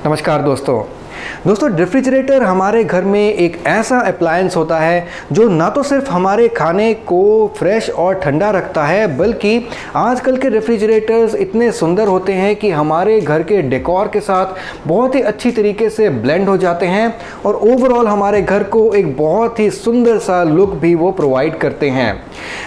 नमस्कार दोस्तों। रेफ्रिजरेटर हमारे घर में एक ऐसा अप्लायंस होता है जो ना तो सिर्फ हमारे खाने को फ्रेश और ठंडा रखता है, बल्कि आजकल के रेफ्रिजरेटर्स इतने सुंदर होते हैं कि हमारे घर के डेकोर के साथ बहुत ही अच्छी तरीके से ब्लेंड हो जाते हैं और ओवरऑल हमारे घर को एक बहुत ही सुंदर सा लुक भी वो प्रोवाइड करते हैं।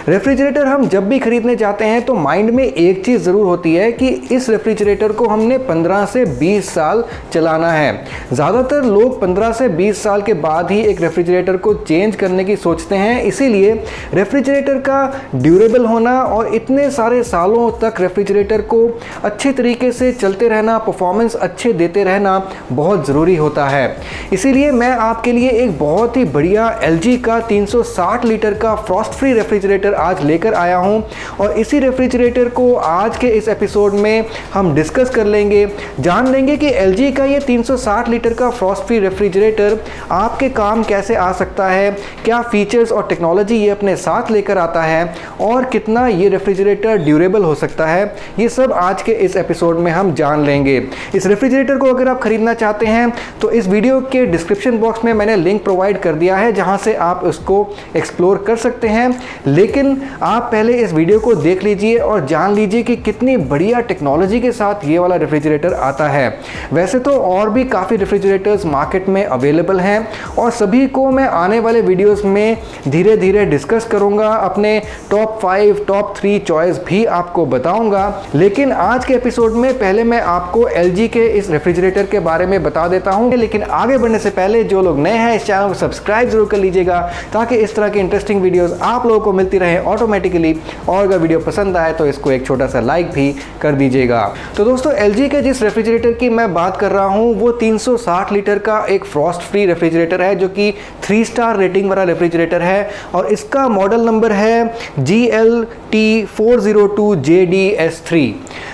रेफ्रिजरेटर हम जब भी खरीदने जाते हैं तो माइंड में एक चीज़ ज़रूर होती है कि इस रेफ्रिजरेटर को हमने 15 से 20 साल चलाना है। ज़्यादातर लोग 15 से 20 साल के बाद ही एक रेफ्रिजरेटर को चेंज करने की सोचते हैं, इसीलिए रेफ्रिजरेटर का ड्यूरेबल होना और इतने सारे सालों तक रेफ्रिजरेटर को अच्छे तरीके से चलते रहना, परफॉर्मेंस अच्छे देते रहना बहुत ज़रूरी होता है। इसीलिए मैं आपके लिए एक बहुत ही बढ़िया LG का 360 लीटर का फ्रॉस्ट फ्री रेफ्रिजरेटर आज लेकर आया हूं और इसी रेफ्रिजरेटर को आज के इस एपिसोड में हम डिस्कस कर लेंगे, जान लेंगे कि LG का ये 360 लीटर का फ्रॉस्ट फ्री रेफ्रिजरेटर आपके काम कैसे आ सकता है, क्या फीचर्स और टेक्नोलॉजी ये अपने साथ लेकर आता है और कितना ये रेफ्रिजरेटर ड्यूरेबल हो सकता है। ये सब आज के इस एपिसोड में हम जान लेंगे। इस रेफ्रिजरेटर को अगर आप खरीदना चाहते हैं तो इस वीडियो के डिस्क्रिप्शन बॉक्स में मैंने लिंक प्रोवाइड कर दिया है जहां से आप उसको एक्सप्लोर कर सकते हैं, लेकिन आप पहले इस वीडियो को देख लीजिए और जान लीजिए कि कितनी बढ़िया टेक्नोलॉजी के साथ ये वाला रेफ्रिजरेटर आता है। वैसे तो और भी काफ़ी रेफ्रिजरेटर्स मार्केट में अवेलेबल हैं और सभी को मैं आने वाले वीडियोस में धीरे धीरे डिस्कस करूंगा, अपने टॉप 5 टॉप 3 चॉइस भी आपको बताऊंगा। लेकिन आज के एपिसोड में पहले मैं आपको LG के इस रेफ्रिजरेटर के बारे में बता देता हूं। लेकिन आगे बढ़ने से पहले जो लोग नए हैं इस चैनल को सब्सक्राइब जरूर कर लीजिएगा ताकि इस तरह की इंटरेस्टिंग वीडियोस आप लोगों को मिलती रहे ऑटोमेटिकली। और अगर वीडियो पसंद आए तो इसको एक छोटा सा लाइक भी कर दीजिएगा। तो दोस्तों, LG के जिस रेफ्रिजरेटर की मैं बात कर रहा हूं वो 360 लीटर का एक फ्रॉस्ट फ्री रेफ्रिजरेटर है जो कि 3 स्टार रेटिंग वाला रेफ्रिजरेटर है और इसका मॉडल नंबर है GLT402JDS3।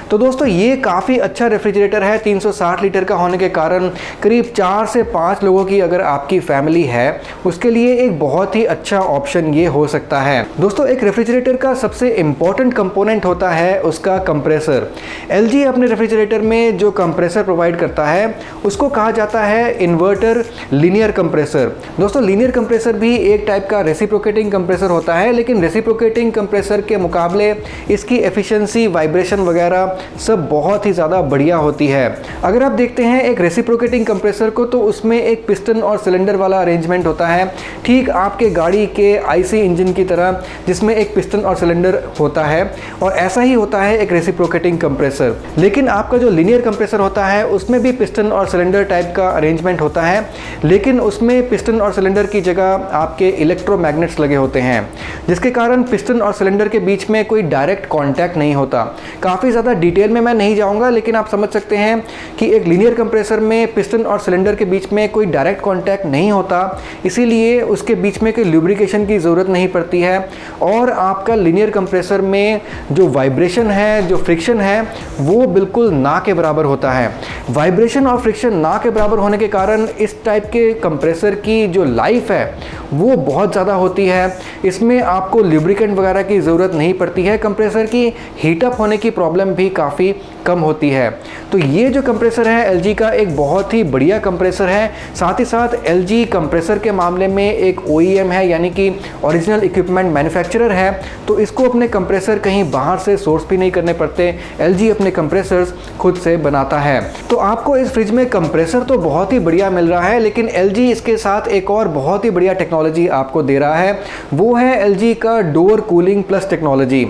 तो दोस्तों, ये काफ़ी अच्छा रेफ्रिजरेटर है। 360 लीटर का होने के कारण करीब 4 से 5 लोगों की अगर आपकी फैमिली है उसके लिए एक बहुत ही अच्छा ऑप्शन ये हो सकता है। दोस्तों, एक रेफ्रिजरेटर का सबसे इम्पॉर्टेंट कंपोनेंट होता है उसका कंप्रेसर। LG अपने रेफ्रिजरेटर में जो कंप्रेसर प्रोवाइड करता है उसको कहा जाता है इन्वर्टर लीनियर कंप्रेसर। दोस्तों, लीनियर कंप्रेसर भी एक टाइप का रेसिप्रोकेटिंग कंप्रेसर होता है, लेकिन रेसिप्रोकेटिंग कंप्रेसर के मुकाबले इसकी एफिशिएंसी, वाइब्रेशन वगैरह सब बहुत ही ज़्यादा बढ़िया होती है। अगर आप देखते हैं एक रेसिप्रोकेटिंग कंप्रेसर को तो उसमें एक पिस्टन और सिलेंडर वाला अरेंजमेंट होता है, ठीक आपके गाड़ी के IC इंजन की तरह जिसमें एक पिस्टन और सिलेंडर होता है, और ऐसा ही होता है एक रेसिप्रोकेटिंग कंप्रेसर। लेकिन आपका जो लीनियर कंप्रेसर होता है उसमें भी पिस्टन और सिलेंडर टाइप का अरेंजमेंट होता है, लेकिन उसमें पिस्टन और सिलेंडर की जगह आपके इलेक्ट्रोमैग्नेट्स लगे होते हैं, जिसके कारण पिस्टन और सिलेंडर के बीच में कोई डायरेक्ट कांटेक्ट नहीं होता। काफ़ी ज़्यादा डिटेल में मैं नहीं जाऊंगा, लेकिन आप समझ सकते हैं कि एक लीनियर कंप्रेसर में पिस्टन और सिलेंडर के बीच में कोई डायरेक्ट कांटेक्ट नहीं होता, इसीलिए उसके बीच में कोई लुब्रिकेशन की ज़रूरत नहीं पड़ती है और आपका लीनियर कंप्रेसर में जो वाइब्रेशन है, जो फ्रिक्शन है, वो बिल्कुल ना के बराबर होता है। वाइब्रेशन और फ्रिक्शन ना के बराबर होने के कारण इस टाइप के कंप्रेसर की जो लाइफ है वो बहुत ज़्यादा होती है। इसमें आपको लुब्रिकेंट वगैरह की ज़रूरत नहीं पड़ती है। कंप्रेसर की हीटअप होने की प्रॉब्लम भी काफ़ी कम होती है। तो ये जो कंप्रेसर है LG का एक बहुत ही बढ़िया कंप्रेसर है। साथ ही साथ LG कंप्रेसर के मामले में एक OEM है, यानी कि ओरिजिनल इक्विपमेंट मैन्युफैक्चरर है, तो इसको अपने कंप्रेसर कहीं बाहर से सोर्स भी नहीं करने पड़ते। LG अपने कंप्रेसर्स खुद से बनाता है। तो आपको इस फ्रिज में कंप्रेसर तो बहुत ही बढ़िया मिल रहा है, लेकिन LG इसके साथ एक और बहुत ही बढ़िया टेक्नोलॉजी आपको दे रहा है, वो है LG का डोर कूलिंग प्लस टेक्नोलॉजी।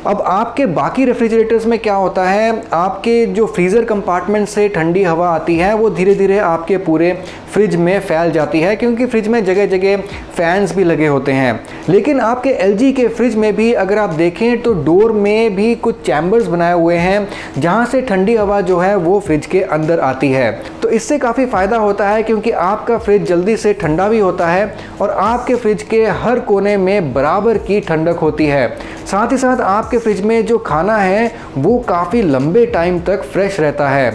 अब आपके बाकी रेफ्रिजरेटर्स में क्या होता है, आपके जो फ्रीज़र कंपार्टमेंट से ठंडी हवा आती है वो धीरे धीरे आपके पूरे फ्रिज में फैल जाती है, क्योंकि फ्रिज में जगह जगह फैंस भी लगे होते हैं। लेकिन आपके LG के फ्रिज में भी अगर आप देखें तो डोर में भी कुछ चैम्बर्स बनाए हुए हैं जहां से ठंडी हवा जो है वो फ्रिज के अंदर आती है। तो इससे काफ़ी फ़ायदा होता है क्योंकि आपका फ्रिज जल्दी से ठंडा भी होता है और आपके फ्रिज के हर कोने में बराबर की ठंडक होती है। साथ ही साथ आपके फ्रिज में जो खाना है वो काफ़ी लंबे टाइम तक फ्रेश रहता है।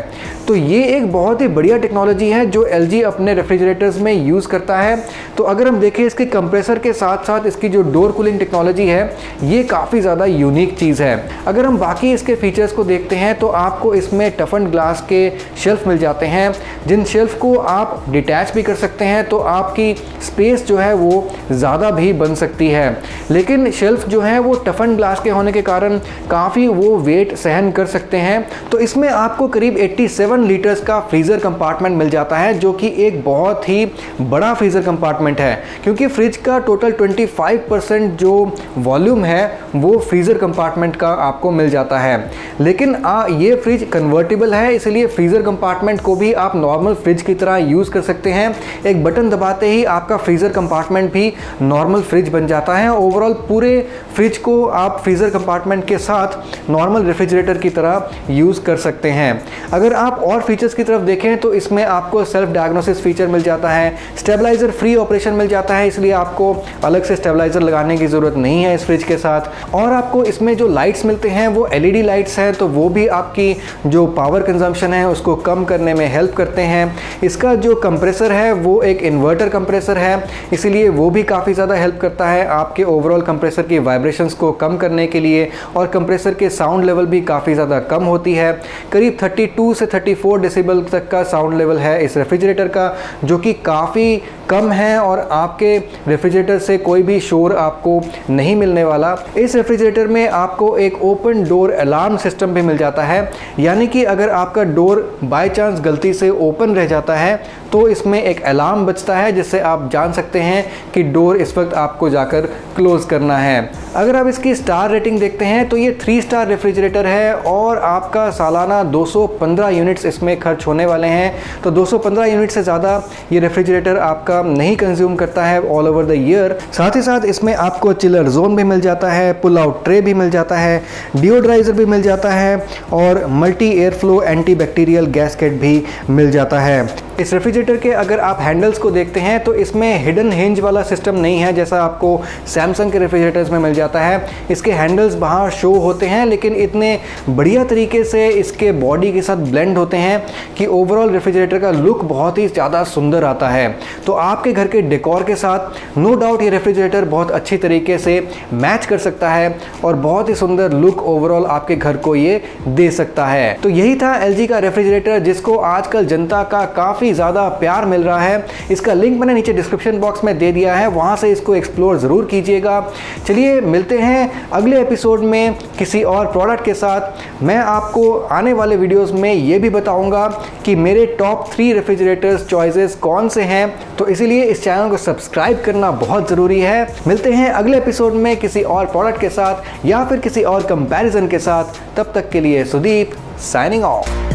तो ये एक बहुत ही बढ़िया टेक्नोलॉजी है जो LG अपने अपने रेफ्रिजरेटर्स में यूज़ करता है। तो अगर हम देखें इसके कंप्रेसर के साथ साथ इसकी जो डोर कूलिंग टेक्नोलॉजी है ये काफ़ी ज़्यादा यूनिक चीज़ है। अगर हम बाकी इसके फीचर्स को देखते हैं तो आपको इसमें टफन ग्लास के शेल्फ मिल जाते हैं, जिन शेल्फ को आप डिटैच भी कर सकते हैं, तो आपकी स्पेस जो है वो ज़्यादा भी बन सकती है। लेकिन शेल्फ जो है वो टफन ग्लास के होने के कारण काफ़ी वो वेट सहन कर सकते हैं। तो इसमें आपको करीब 87 लीटर्स का फ्रीज़र कंपार्टमेंट मिल जाता है, जो कि एक बहुत ही बड़ा फ्रीज़र कंपार्टमेंट है, क्योंकि फ्रिज का टोटल 25% जो वॉल्यूम है वो फ्रीज़र कंपार्टमेंट का आपको मिल जाता है। लेकिन ये फ्रिज कन्वर्टेबल है, इसलिए फ्रीज़र कंपार्टमेंट को भी आप नॉर्मल फ्रिज की तरह यूज़ कर सकते हैं। एक बटन दबाते ही आपका फ्रीज़र कंपार्टमेंट भी नॉर्मल फ्रिज बन जाता है। ओवरऑल पूरे फ्रिज को आप फ्रीज़र कंपार्टमेंट के साथ नॉर्मल रेफ्रिजरेटर की तरह यूज़ कर सकते हैं। अगर आप और फीचर्स की तरफ देखें तो इसमें आपको सेल्फ डायग्नोसिस फीचर मिल जाता है, स्टेबलाइज़र फ्री ऑपरेशन मिल जाता है, इसलिए आपको अलग से स्टेबलाइज़र लगाने की ज़रूरत नहीं है इस फ्रिज के साथ। और आपको इसमें जो लाइट्स मिलते हैं वो LED लाइट्स हैं, तो वो भी आपकी जो पावर कंजम्पशन है उसको कम करने में हेल्प करते हैं। इसका जो कंप्रेसर है वो एक इन्वर्टर कंप्रेसर है, इसीलिए वो भी काफ़ी ज़्यादा हेल्प करता है आपके ओवरऑल कंप्रेसर की वाइब्रेशंस को कम करने के लिए, और कंप्रेसर के साउंड लेवल भी काफ़ी ज़्यादा कम होती है। करीब 32 से 34 डेसिबल तक का साउंड लेवल है इस रेफ्रिजरेटर का, जो कि काफ़ी कम है और आपके रेफ्रिजरेटर से कोई भी शोर आपको नहीं मिलने वाला। इस रेफ्रिजरेटर में आपको एक ओपन डोर अलार्म सिस्टम भी मिल जाता है, यानी कि अगर आपका डोर बाय चांस गलती से ओपन रह जाता है तो इसमें एक अलार्म बजता है, जिससे आप जान सकते हैं कि डोर इस वक्त आपको जाकर क्लोज करना है। अगर आप इसकी स्टार रेटिंग देखते हैं तो ये 3 स्टार रेफ्रिजरेटर है और आपका सालाना 215 यूनिट्स इसमें खर्च होने वाले हैं। तो 215 यूनिट से ज़्यादा ये रेफ्रिजरेटर आपका नहीं कंज्यूम करता है ऑल ओवर द ईयर। साथ ही साथ इसमें आपको चिलर जोन भी मिल जाता है, पुल आउट ट्रे भी मिल जाता है, डिओड्राइजर भी मिल जाता है और multi air flow anti bacterial gasket भी मिल जाता है। इस रेफ्रिजरेटर के अगर आप हैंडल्स को देखते हैं तो इसमें हिडन हिंज वाला सिस्टम नहीं है जैसा आपको सैमसंग के रेफ्रिजरेटर्स में मिल जाता है। इसके हैंडल्स बाहर शो होते हैं, लेकिन इतने बढ़िया तरीके से इसके बॉडी के साथ ब्लेंड होते हैं कि ओवरऑल रेफ्रिजरेटर का लुक बहुत ही ज़्यादा सुंदर आता है। तो आपके घर के डेकोर के साथ नो डाउट ये रेफ्रिजरेटर बहुत अच्छी तरीके से मैच कर सकता है और बहुत ही सुंदर लुक ओवरऑल आपके घर को ये दे सकता है। तो यही था LG का रेफ्रिजरेटर, जिसको आजकल जनता का काफ़ी ज़्यादा प्यार मिल रहा है। इसका लिंक मैंने नीचे डिस्क्रिप्शन बॉक्स में दे दिया है, वहाँ से इसको एक्सप्लोर ज़रूर कीजिएगा। चलिए मिलते हैं अगले एपिसोड में किसी और प्रोडक्ट के साथ। मैं आपको आने वाले वीडियोस में ये भी बताऊंगा कि मेरे टॉप 3 रेफ्रिजरेटर्स चॉइसेस कौन से हैं, तो इसीलिए इस चैनल को सब्सक्राइब करना बहुत ज़रूरी है। मिलते हैं अगले एपिसोड में किसी और प्रोडक्ट के साथ या फिर किसी और कंपैरिजन के साथ। तब तक के लिए सुदीप साइनिंग ऑफ।